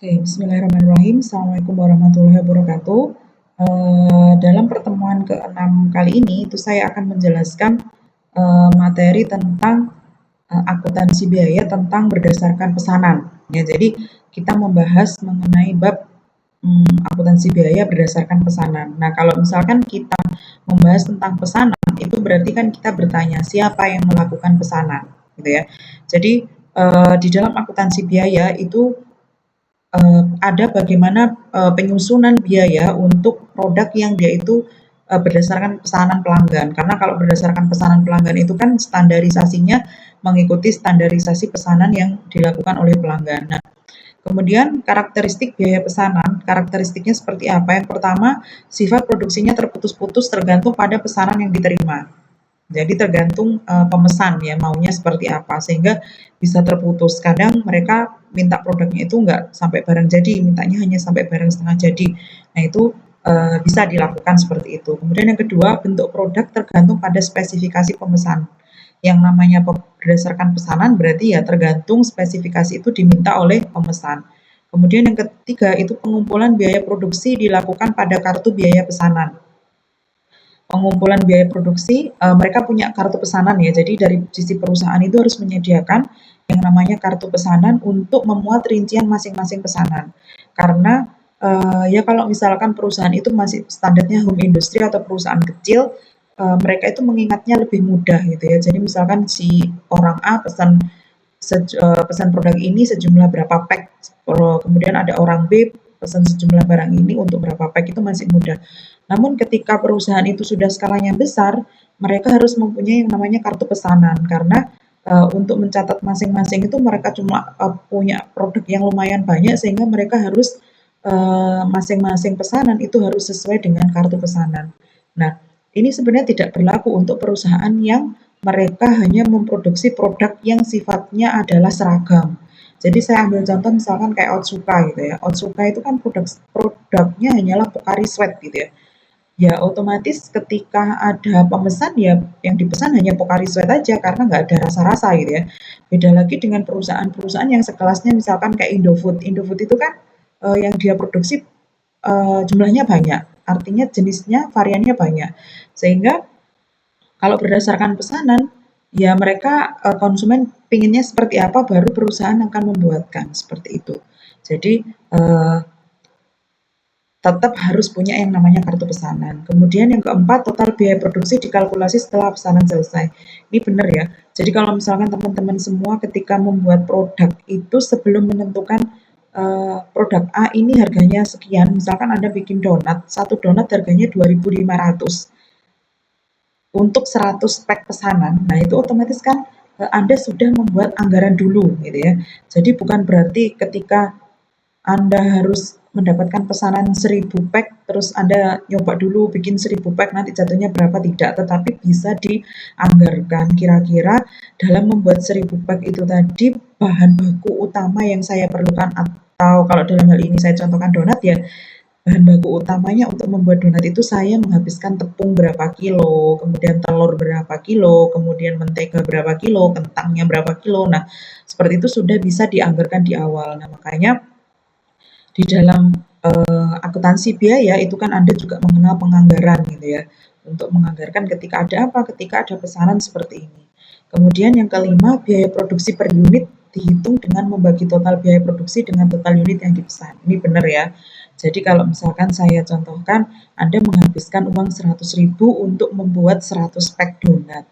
Oke, bismillahirrahmanirrahim. Assalamualaikum warahmatullahi wabarakatuh. Dalam pertemuan ke-6 kali ini, itu saya akan menjelaskan materi tentang akuntansi biaya tentang berdasarkan pesanan. Ya, jadi kita membahas mengenai bab akuntansi biaya berdasarkan pesanan. Nah, kalau misalkan kita membahas tentang pesanan, itu berarti kan kita bertanya siapa yang melakukan pesanan, gitu ya. Jadi di dalam akuntansi biaya itu ada bagaimana penyusunan biaya untuk produk yang dia itu berdasarkan pesanan pelanggan. Karena kalau berdasarkan pesanan pelanggan itu kan standarisasinya mengikuti standarisasi pesanan yang dilakukan oleh pelanggan. Nah, kemudian karakteristik biaya pesanan, karakteristiknya seperti apa? Yang pertama, sifat produksinya terputus-putus tergantung pada pesanan yang diterima. Jadi tergantung pemesan ya maunya seperti apa sehingga bisa terputus. Kadang mereka minta produknya itu nggak sampai barang jadi, mintanya hanya sampai barang setengah jadi. Nah itu bisa dilakukan seperti itu. Kemudian yang kedua, bentuk produk tergantung pada spesifikasi pemesan. Yang namanya berdasarkan pesanan berarti ya tergantung spesifikasi itu diminta oleh pemesan. Kemudian yang ketiga itu pengumpulan biaya produksi dilakukan pada kartu biaya pesanan. Pengumpulan biaya produksi, mereka punya kartu pesanan ya. Jadi dari sisi perusahaan itu harus menyediakan yang namanya kartu pesanan untuk memuat rincian masing-masing pesanan. Karena ya kalau misalkan perusahaan itu masih standarnya home industry atau perusahaan kecil, mereka itu mengingatnya lebih mudah gitu ya. Jadi misalkan si orang A pesan produk ini sejumlah berapa pack, kemudian ada orang B pesan sejumlah barang ini untuk berapa pack itu masih mudah. Namun ketika perusahaan itu sudah skalanya besar, mereka harus mempunyai yang namanya kartu pesanan karena untuk mencatat masing-masing itu mereka cuma punya produk yang lumayan banyak sehingga mereka harus masing-masing pesanan itu harus sesuai dengan kartu pesanan. Nah, ini sebenarnya tidak berlaku untuk perusahaan yang mereka hanya memproduksi produk yang sifatnya adalah seragam. Jadi saya ambil contoh misalkan kayak Otsuka gitu ya. Otsuka itu kan produknya hanyalah Pocari Sweat gitu ya. Ya otomatis ketika ada pemesan ya yang dipesan hanya Pocari Sweat aja karena nggak ada rasa-rasa gitu ya. Beda lagi dengan perusahaan-perusahaan yang sekelasnya misalkan kayak Indofood. Indofood itu kan yang dia produksi jumlahnya banyak, artinya jenisnya, variannya banyak. Sehingga kalau berdasarkan pesanan, ya mereka konsumen pinginnya seperti apa, baru perusahaan akan membuatkan seperti itu. Jadi tetap harus punya yang namanya kartu pesanan. Kemudian yang keempat, total biaya produksi dikalkulasi setelah pesanan selesai. Ini benar ya. Jadi kalau misalkan teman-teman semua ketika membuat produk itu sebelum menentukan produk A ini harganya sekian, misalkan Anda bikin donat, satu donat harganya 2.500 untuk 100 pack pesanan. Nah, itu otomatis kan Anda sudah membuat anggaran dulu gitu ya. Jadi bukan berarti ketika Anda harus mendapatkan pesanan 1.000 pack terus Anda nyoba dulu bikin 1.000 pack nanti jatuhnya berapa, tidak, tetapi bisa dianggarkan kira-kira dalam membuat 1.000 pack itu tadi bahan baku utama yang saya perlukan, atau kalau dalam hal ini saya contohkan donat ya, bahan baku utamanya untuk membuat donat itu saya menghabiskan tepung berapa kilo, kemudian telur berapa kilo, kemudian mentega berapa kilo, kentangnya berapa kilo. Nah, seperti itu sudah bisa dianggarkan di awal. Nah, makanya di dalam akuntansi biaya itu kan Anda juga mengenal penganggaran gitu ya. Untuk menganggarkan ketika ada apa? Ketika ada pesanan seperti ini. Kemudian yang kelima, biaya produksi per unit dihitung dengan membagi total biaya produksi dengan total unit yang dipesan. Ini benar ya. Jadi kalau misalkan saya contohkan, Anda menghabiskan uang 100.000 untuk membuat 100 pack donat.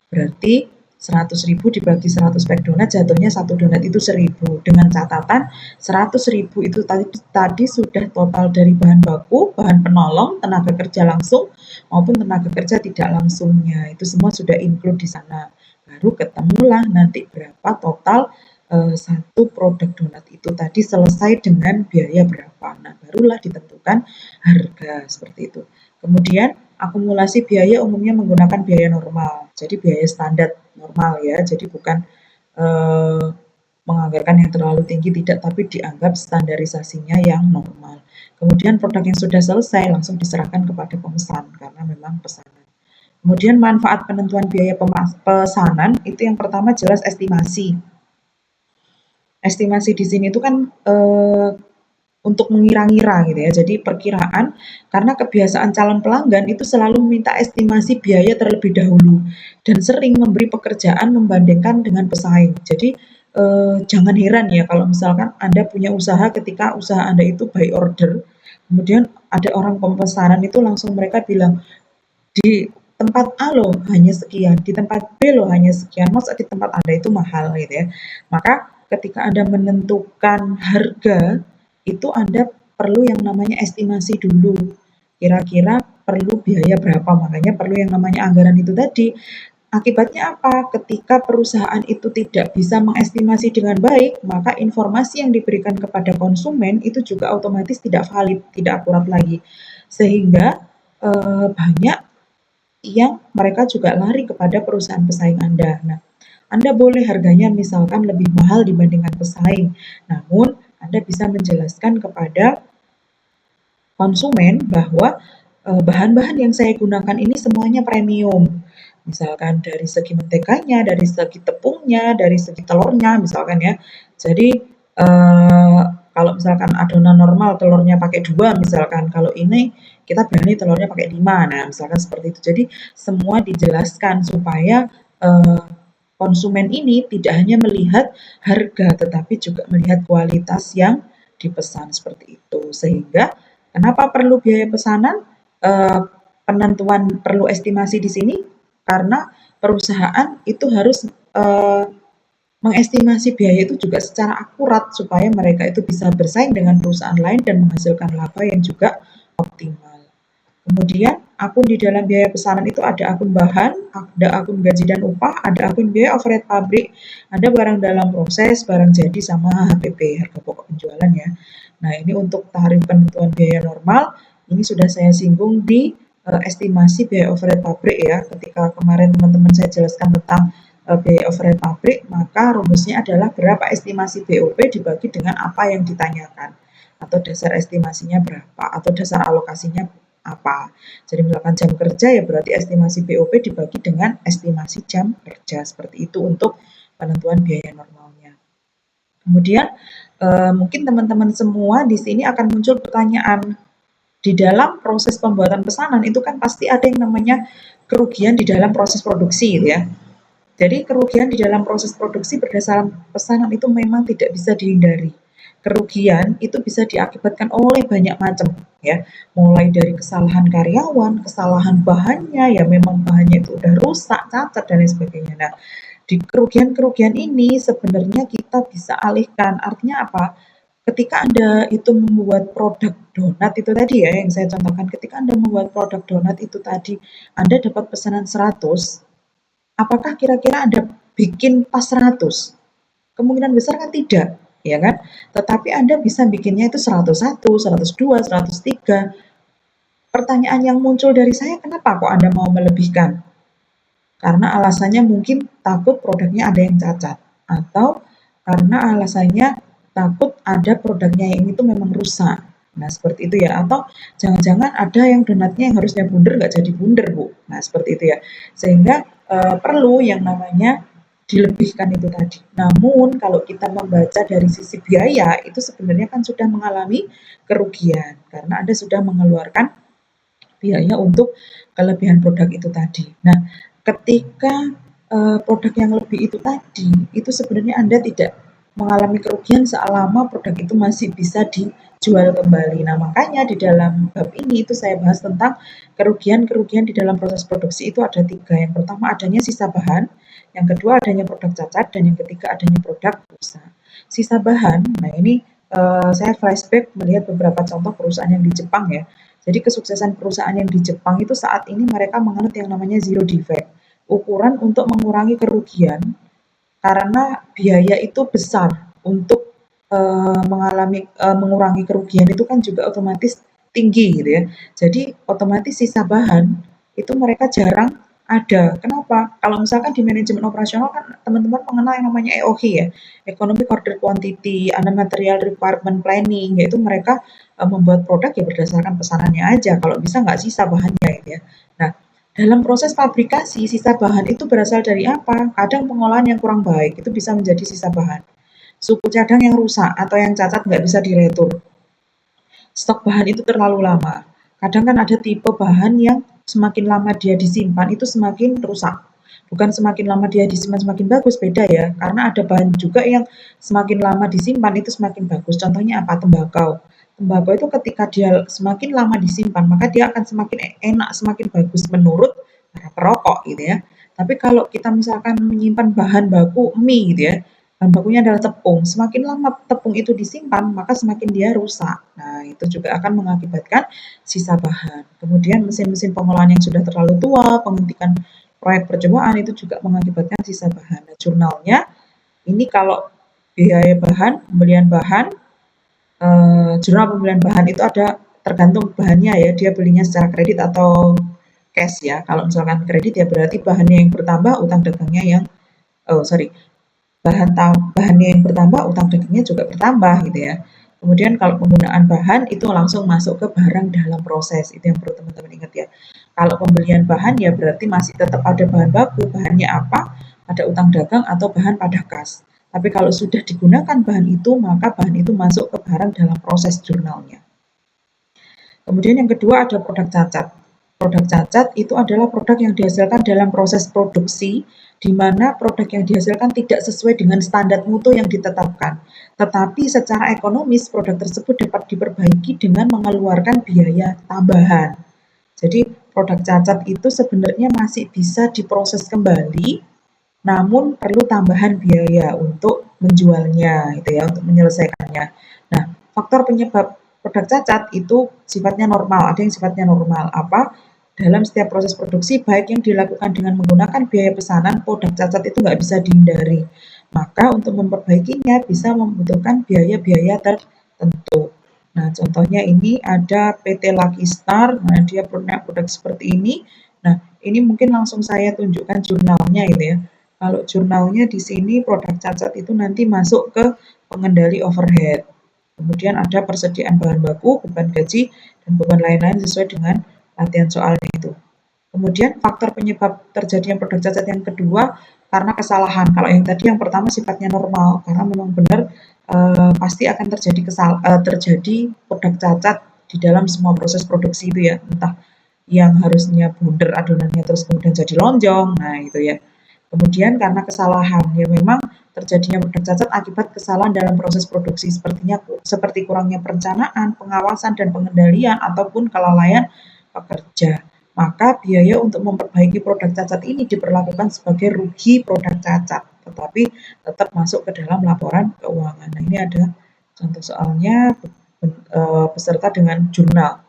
Berarti 100.000 dibagi 100 pack donat jatuhnya satu donat itu 1.000. Dengan catatan 100.000 itu tadi sudah total dari bahan baku, bahan penolong, tenaga kerja langsung maupun tenaga kerja tidak langsungnya. Itu semua sudah include di sana. Baru ketemulah nanti berapa total satu produk donat itu tadi selesai dengan biaya berapa. Nah, barulah ditentukan harga seperti itu. Kemudian akumulasi biaya umumnya menggunakan biaya normal, jadi biaya standar normal ya, jadi bukan menganggarkan yang terlalu tinggi, tidak, tapi dianggap standarisasinya yang normal. Kemudian produk yang sudah selesai langsung diserahkan kepada pemesan karena memang pesanan. Kemudian manfaat penentuan biaya pesanan itu yang pertama jelas estimasi. estimasi di sini itu kan untuk mengira-ngira gitu ya. Jadi perkiraan karena kebiasaan calon pelanggan itu selalu meminta estimasi biaya terlebih dahulu dan sering memberi pekerjaan membandingkan dengan pesaing. Jadi jangan heran ya kalau misalkan Anda punya usaha ketika usaha Anda itu by order, kemudian ada orang pemesanan itu langsung mereka bilang, di tempat A loh hanya sekian, di tempat B loh hanya sekian, masa di tempat Anda itu mahal gitu ya. Maka ketika Anda menentukan harga, itu Anda perlu yang namanya estimasi dulu. Kira-kira perlu biaya berapa, makanya perlu yang namanya anggaran itu tadi. Akibatnya apa? Ketika perusahaan itu tidak bisa mengestimasi dengan baik, maka informasi yang diberikan kepada konsumen itu juga otomatis tidak valid, tidak akurat lagi. Sehingga banyak yang mereka juga lari kepada perusahaan pesaing Anda. Nah, Anda boleh harganya misalkan lebih mahal dibandingkan pesaing, namun Anda bisa menjelaskan kepada konsumen bahwa bahan-bahan yang saya gunakan ini semuanya premium. Misalkan dari segi menteganya, dari segi tepungnya, dari segi telurnya, misalkan ya. Jadi kalau misalkan adonan normal telurnya pakai 2, misalkan kalau ini kita berani telurnya pakai 5, nah misalkan seperti itu. Jadi semua dijelaskan supaya konsumen ini tidak hanya melihat harga tetapi juga melihat kualitas yang dipesan seperti itu. Sehingga kenapa perlu biaya pesanan? Penentuan perlu estimasi di sini karena perusahaan itu harus mengestimasi biaya itu juga secara akurat supaya mereka itu bisa bersaing dengan perusahaan lain dan menghasilkan laba yang juga optimal. Kemudian akun di dalam biaya pesanan itu ada akun bahan, ada akun gaji dan upah, ada akun biaya overhead pabrik, ada barang dalam proses, barang jadi sama HPP, harga pokok penjualan ya. Nah, ini untuk tarif penentuan biaya normal, ini sudah saya singgung di estimasi biaya overhead pabrik ya. Ketika kemarin teman-teman saya jelaskan tentang biaya overhead pabrik, maka rumusnya adalah berapa estimasi BOP dibagi dengan apa yang ditanyakan, atau dasar estimasinya berapa, atau dasar alokasinya apa. Jadi misalkan jam kerja ya berarti estimasi BOP dibagi dengan estimasi jam kerja, seperti itu untuk penentuan biaya normalnya. Kemudian mungkin teman-teman semua di sini akan muncul pertanyaan, di dalam proses pembuatan pesanan itu kan pasti ada yang namanya kerugian di dalam proses produksi gitu ya. Jadi kerugian di dalam proses produksi berdasarkan pesanan itu memang tidak bisa dihindari. Kerugian itu bisa diakibatkan oleh banyak macam ya, mulai dari kesalahan karyawan, kesalahan bahannya ya memang bahannya itu udah rusak, cacat dan lain sebagainya. Nah, di kerugian-kerugian ini sebenarnya kita bisa alihkan. Artinya apa? Ketika Anda itu membuat produk donat itu tadi ya yang saya contohkan, ketika Anda membuat produk donat itu tadi, Anda dapat pesanan 100, apakah kira-kira Anda bikin pas 100? Kemungkinan besar kan tidak, ya kan? Tetapi Anda bisa bikinnya itu 101, 102, 103. Pertanyaan yang muncul dari saya, kenapa kok Anda mau melebihkan? Karena alasannya mungkin takut produknya ada yang cacat, atau karena alasannya takut ada produknya yang itu memang rusak. Nah, seperti itu ya. Atau jangan-jangan ada yang donatnya yang harusnya bundar nggak jadi bundar, Bu. Nah, seperti itu ya. Sehingga perlu yang namanya dilebihkan itu tadi. Namun kalau kita membaca dari sisi biaya, itu sebenarnya kan sudah mengalami kerugian karena Anda sudah mengeluarkan biaya untuk kelebihan produk itu tadi. Nah, ketika produk yang lebih itu tadi, itu sebenarnya Anda tidak mengalami kerugian selama produk itu masih bisa dijual kembali. Nah, makanya di dalam bab ini itu saya bahas tentang kerugian-kerugian di dalam proses produksi itu ada 3. Yang pertama adanya sisa bahan, yang kedua adanya produk cacat, dan yang ketiga adanya produk rusak. Sisa bahan, nah ini saya flashback melihat beberapa contoh perusahaan yang di Jepang ya. Jadi kesuksesan perusahaan yang di Jepang itu saat ini mereka menganut yang namanya zero defect, ukuran untuk mengurangi kerugian karena biaya itu besar untuk mengurangi kerugian itu kan juga otomatis tinggi gitu ya. Jadi otomatis sisa bahan itu mereka jarang ada. Kenapa? Kalau misalkan di manajemen operasional kan teman-teman mengenal yang namanya EOQ ya, Economic Order Quantity, ada Material Requirement Planning, yaitu mereka membuat produk ya berdasarkan pesanannya aja, kalau bisa nggak sisa bahannya gitu ya. Nah, dalam proses fabrikasi, sisa bahan itu berasal dari apa? Kadang pengolahan yang kurang baik, itu bisa menjadi sisa bahan. suku cadang yang rusak atau yang cacat nggak bisa diretur. Stok bahan itu terlalu lama. Kadang kan ada tipe bahan yang semakin lama dia disimpan itu semakin rusak. Bukan semakin lama dia disimpan semakin bagus, beda ya. Karena ada bahan juga yang semakin lama disimpan itu semakin bagus. Contohnya apa? Tembakau. Tembakau itu ketika dia semakin lama disimpan, maka dia akan semakin enak, semakin bagus menurut para perokok gitu ya. Tapi kalau kita misalkan menyimpan bahan baku mie gitu ya, bahan bakunya adalah tepung. Semakin lama tepung itu disimpan, maka semakin dia rusak. Nah, itu juga akan mengakibatkan sisa bahan. Kemudian mesin-mesin pengolahan yang sudah terlalu tua, penghentian proyek percobaan itu juga mengakibatkan sisa bahan. Nah, jurnalnya ini kalau biaya bahan, pembelian bahan, jurnal pembelian bahan itu ada tergantung bahannya ya, dia belinya secara kredit atau cash ya. Kalau misalkan kredit ya berarti bahannya yang bertambah, utang dagangnya yang bahannya yang bertambah, utang dagangnya juga bertambah gitu ya. Kemudian kalau penggunaan bahan itu langsung masuk ke barang dalam proses, itu yang perlu teman-teman ingat ya. Kalau pembelian bahan ya berarti masih tetap ada bahan baku, bahannya apa, ada utang dagang atau bahan pada kas. Tapi kalau sudah digunakan bahan itu, maka bahan itu masuk ke barang dalam proses jurnalnya. Kemudian yang kedua ada produk cacat. Produk cacat itu adalah produk yang dihasilkan dalam proses produksi, di mana produk yang dihasilkan tidak sesuai dengan standar mutu yang ditetapkan. Tetapi secara ekonomis produk tersebut dapat diperbaiki dengan mengeluarkan biaya tambahan. Jadi produk cacat itu sebenarnya masih bisa diproses kembali, namun perlu tambahan biaya untuk menjualnya, gitu ya, untuk menyelesaikannya. Nah, faktor penyebab produk cacat itu sifatnya normal, ada yang sifatnya normal. Apa? Dalam setiap proses produksi, baik yang dilakukan dengan menggunakan biaya pesanan, produk cacat itu nggak bisa dihindari. Maka untuk memperbaikinya bisa membutuhkan biaya-biaya tertentu. Nah, contohnya ini ada PT Lucky Star, nah dia punya produk seperti ini. Nah, ini mungkin langsung saya tunjukkan jurnalnya gitu ya. Kalau jurnalnya di sini produk cacat itu nanti masuk ke pengendali overhead. Kemudian ada persediaan bahan baku, beban gaji, dan beban lain-lain sesuai dengan latihan soalnya itu. Kemudian faktor penyebab terjadinya produk cacat yang kedua karena kesalahan. Kalau yang tadi yang pertama sifatnya normal karena memang benar pasti akan terjadi produk cacat di dalam semua proses produksi itu ya, entah yang harusnya bundar adonannya terus kemudian jadi lonjong, nah itu ya. Kemudian karena kesalahan, ya memang terjadinya produk cacat akibat kesalahan dalam proses produksi seperti kurangnya perencanaan, pengawasan dan pengendalian ataupun kelalaian pekerja. Maka biaya untuk memperbaiki produk cacat ini diperlakukan sebagai rugi produk cacat, tetapi tetap masuk ke dalam laporan keuangan. Nah, ini ada contoh soalnya beserta dengan jurnal.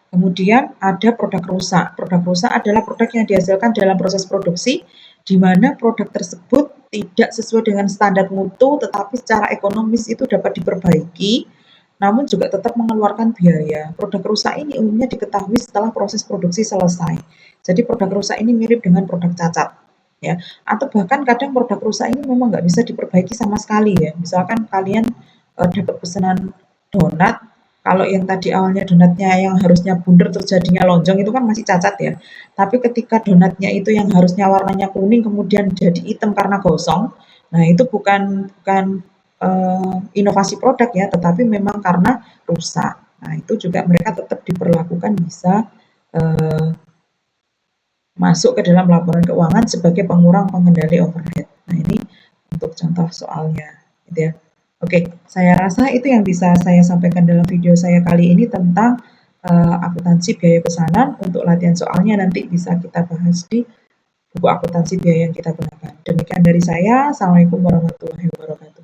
Kemudian ada produk rusak. Produk rusak adalah produk yang dihasilkan dalam proses produksi di mana produk tersebut tidak sesuai dengan standar mutu tetapi secara ekonomis itu dapat diperbaiki namun juga tetap mengeluarkan biaya. Produk rusak ini umumnya diketahui setelah proses produksi selesai. Jadi produk rusak ini mirip dengan produk cacat ya. Atau bahkan kadang produk rusak ini memang nggak bisa diperbaiki sama sekali ya. Misalkan kalian dapat pesanan donat, kalau yang tadi awalnya donatnya yang harusnya bundar terus jadinya lonjong itu kan masih cacat ya. Tapi ketika donatnya itu yang harusnya warnanya kuning kemudian jadi hitam karena gosong, nah itu bukan inovasi produk ya, tetapi memang karena rusak. Nah itu juga mereka tetap diperlakukan bisa masuk ke dalam laporan keuangan sebagai pengurang pengendali overhead. Nah ini untuk contoh soalnya, gitu ya. Oke, saya rasa itu yang bisa saya sampaikan dalam video saya kali ini tentang akuntansi biaya pesanan. Untuk latihan soalnya nanti bisa kita bahas di buku akuntansi biaya yang kita gunakan. Demikian dari saya. Assalamualaikum warahmatullahi wabarakatuh.